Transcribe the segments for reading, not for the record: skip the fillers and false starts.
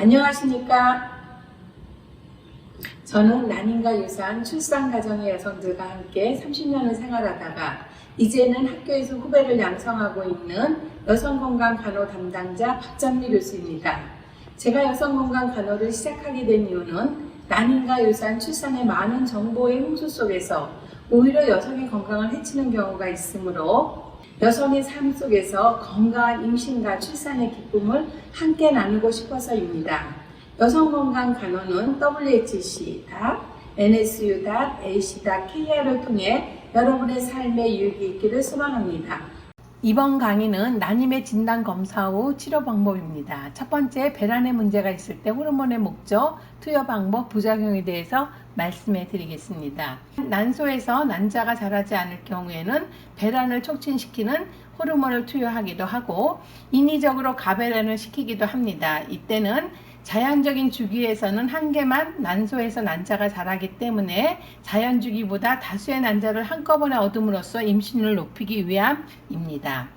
안녕하십니까. 저는 난임과 유사한 출산가정의 여성들과 함께 30년을 생활하다가 이제는 학교에서 후배를 양성하고 있는 여성건강간호 담당자 박정미 교수입니다. 제가 여성건강간호를 시작하게 된 이유는 난임과 유사한 출산의 많은 정보의 홍수 속에서 오히려 여성의 건강을 해치는 경우가 있으므로 여성의 삶 속에서 건강한 임신과 출산의 기쁨을 함께 나누고 싶어서입니다. 여성건강간호는 whc.nsu.ac.kr을 통해 여러분의 삶에 유익이 있기를 소망합니다. 이번 강의는 난임의 진단 검사 후 치료 방법입니다. 첫 번째, 배란에 문제가 있을 때 호르몬의 목적, 투여 방법, 부작용에 대해서 말씀해 드리겠습니다. 난소에서 난자가 자라지 않을 경우에는 배란을 촉진시키는 호르몬을 투여하기도 하고 인위적으로 가배란을 시키기도 합니다. 이때는 자연적인 주기에서는 한 개만 난소에서 난자가 자라기 때문에 자연주기보다 다수의 난자를 한꺼번에 얻음으로써 임신율을 높이기 위함입니다.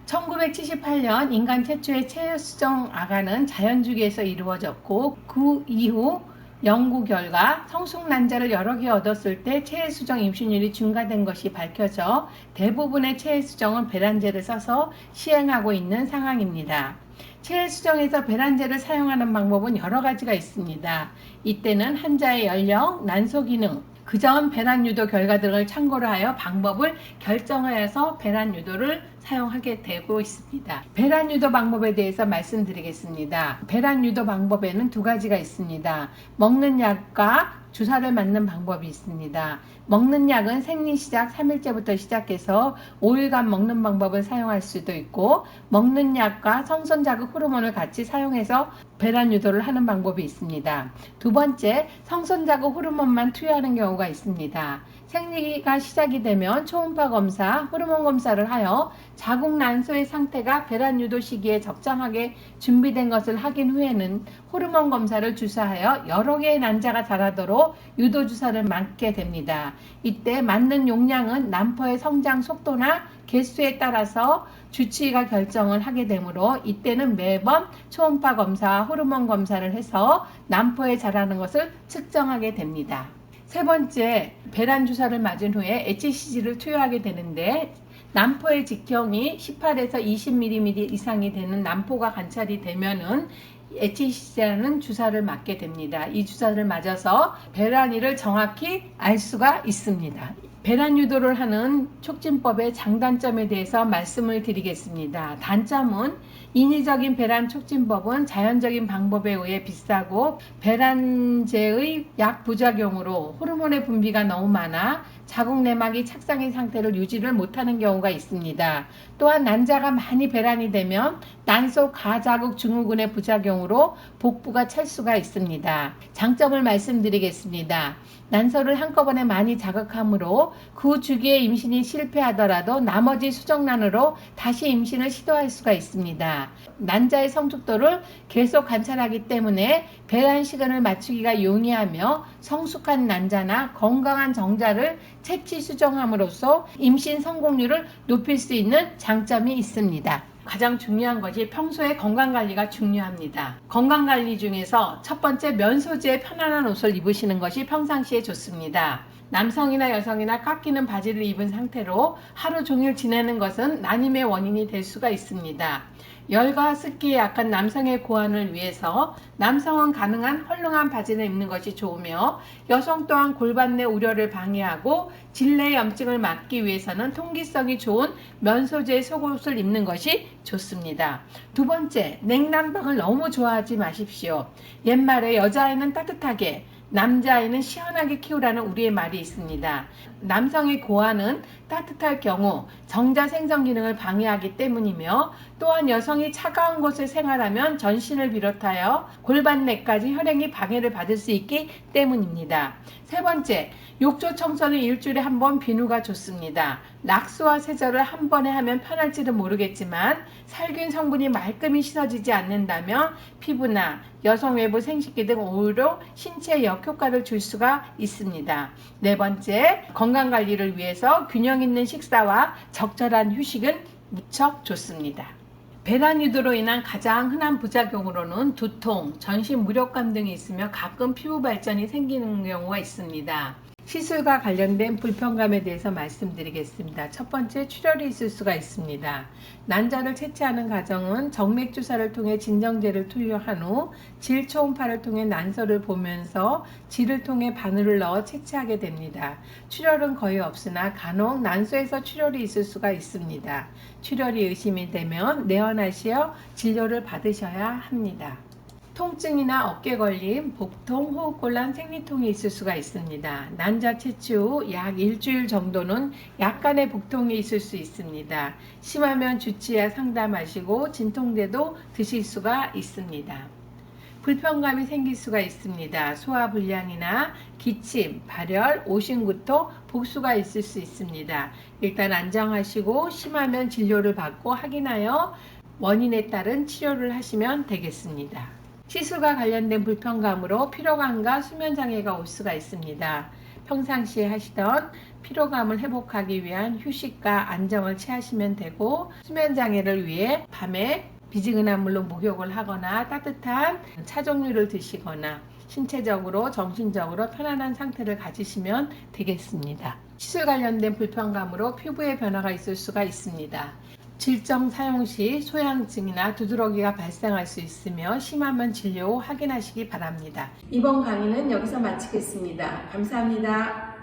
1978년 인간 최초의 체수정 아가는 자연주기에서 이루어졌고 그 이후 연구 결과 성숙난자를 여러 개 얻었을 때 체수정 임신율이 증가된 것이 밝혀져 대부분의 체수정은 배란제를 써서 시행하고 있는 상황입니다. 체수정에서 배란제를 사용하는 방법은 여러 가지가 있습니다. 이때는 환자의 연령, 난소 기능, 그 전 배란 유도 결과 등을 참고로 하여 방법을 결정하여서 배란 유도를 사용하게 되고 있습니다. 배란 유도 방법에 대해서 말씀드리겠습니다. 배란 유도 방법에는 두 가지가 있습니다. 먹는 약과 주사를 맞는 방법이 있습니다. 먹는 약은 생리 시작 3일째부터 시작해서 5일간 먹는 방법을 사용할 수도 있고 먹는 약과 성선 자극 호르몬을 같이 사용해서 배란 유도를 하는 방법이 있습니다. 두 번째, 성선 자극 호르몬만 투여하는 경우가 있습니다. 생리가 시작이 되면 초음파 검사, 호르몬 검사를 하여 자궁 난소의 상태가 배란 유도 시기에 적정하게 준비된 것을 확인 후에는 호르몬 검사를 주사하여 여러 개의 난자가 자라도록 유도 주사를 맞게 됩니다. 이때 맞는 용량은 난포의 성장 속도나 개수에 따라서 주치의가 결정을 하게 되므로 이때는 매번 초음파 검사와 호르몬 검사를 해서 난포에 자라는 것을 측정하게 됩니다. 세 번째, 배란 주사를 맞은 후에 HCG를 투여하게 되는데 난포의 직경이 18에서 20mm 이상이 되는 난포가 관찰이 되면은 HCG라는 주사를 맞게 됩니다. 이 주사를 맞아서 배란일을 정확히 알 수가 있습니다. 배란 유도를 하는 촉진법의 장단점에 대해서 말씀을 드리겠습니다. 단점은 인위적인 배란 촉진법은 자연적인 방법에 의해 비싸고 배란제의 약 부작용으로 호르몬의 분비가 너무 많아 자궁 내막이 착상인 상태를 유지를 못하는 경우가 있습니다. 또한 난자가 많이 배란이 되면 난소 가자극 증후군의 부작용으로 복부가 찰 수가 있습니다. 장점을 말씀드리겠습니다. 난소를 한꺼번에 많이 자극하므로 그 주기에 임신이 실패하더라도 나머지 수정란으로 다시 임신을 시도할 수가 있습니다. 난자의 성숙도를 계속 관찰하기 때문에 배란 시간을 맞추기가 용이하며 성숙한 난자나 건강한 정자를 채취 수정함으로써 임신 성공률을 높일 수 있는 장점이 있습니다. 가장 중요한 것이 평소에 건강관리가 중요합니다. 건강관리 중에서 첫 번째, 면소재의 편안한 옷을 입으시는 것이 평상시에 좋습니다. 남성이나 여성이나 깎이는 바지를 입은 상태로 하루 종일 지내는 것은 난임의 원인이 될 수가 있습니다. 열과 습기에 약한 남성의 고안을 위해서 남성은 가능한 헐렁한 바지를 입는 것이 좋으며 여성 또한 골반 내 우려를 방해하고 질내 염증을 막기 위해서는 통기성이 좋은 면 소재의 속옷을 입는 것이 좋습니다. 두 번째, 냉난방을 너무 좋아하지 마십시오. 옛말에 여자아이는 따뜻하게 남자아이는 시원하게 키우라는 우리의 말이 있습니다. 남성의 고환은 따뜻할 경우 정자 생성 기능을 방해하기 때문이며 또한 여성이 차가운 곳에 생활하면 전신을 비롯하여 골반내까지 혈행이 방해를 받을 수 있기 때문입니다. 세 번째, 욕조 청소는 일주일에 한 번 비누가 좋습니다. 낙수와 세절을 한 번에 하면 편할지도 모르겠지만 살균 성분이 말끔히 씻어지지 않는다면 피부나 여성 외부 생식기 등 오히려 신체에 역효과를 줄 수가 있습니다. 네 번째, 건강관리를 위해서 균형 있는 식사와 적절한 휴식은 무척 좋습니다. 배란 유도로 인한 가장 흔한 부작용으로는 두통, 전신 무력감 등이 있으며 가끔 피부 발전이 생기는 경우가 있습니다. 시술과 관련된 불편감에 대해서 말씀드리겠습니다. 첫 번째, 출혈이 있을 수가 있습니다. 난자를 채취하는 과정은 정맥 주사를 통해 진정제를 투여한 후 질 초음파를 통해 난소를 보면서 질을 통해 바늘을 넣어 채취하게 됩니다. 출혈은 거의 없으나 간혹 난소에서 출혈이 있을 수가 있습니다. 출혈이 의심이 되면 내원하시어 진료를 받으셔야 합니다. 통증이나 어깨 걸림, 복통, 호흡곤란, 생리통이 있을 수가 있습니다. 난자 채취 후 약 일주일 정도는 약간의 복통이 있을 수 있습니다. 심하면 주치의와 상담하시고 진통제도 드실 수가 있습니다. 불편감이 생길 수가 있습니다. 소화불량이나 기침, 발열, 오심구토, 복수가 있을 수 있습니다. 일단 안정하시고 심하면 진료를 받고 확인하여 원인에 따른 치료를 하시면 되겠습니다. 시술과 관련된 불편감으로 피로감과 수면장애가 올 수가 있습니다. 평상시에 하시던 피로감을 회복하기 위한 휴식과 안정을 취하시면 되고, 수면장애를 위해 밤에 비지근한 물로 목욕을 하거나 따뜻한 차 종류를 드시거나 신체적으로 정신적으로 편안한 상태를 가지시면 되겠습니다. 시술 관련된 불편감으로 피부에 변화가 있을 수가 있습니다. 질정 사용 시 소양증이나 두드러기가 발생할 수 있으며 심하면 진료 후 확인하시기 바랍니다. 이번 강의는 여기서 마치겠습니다. 감사합니다.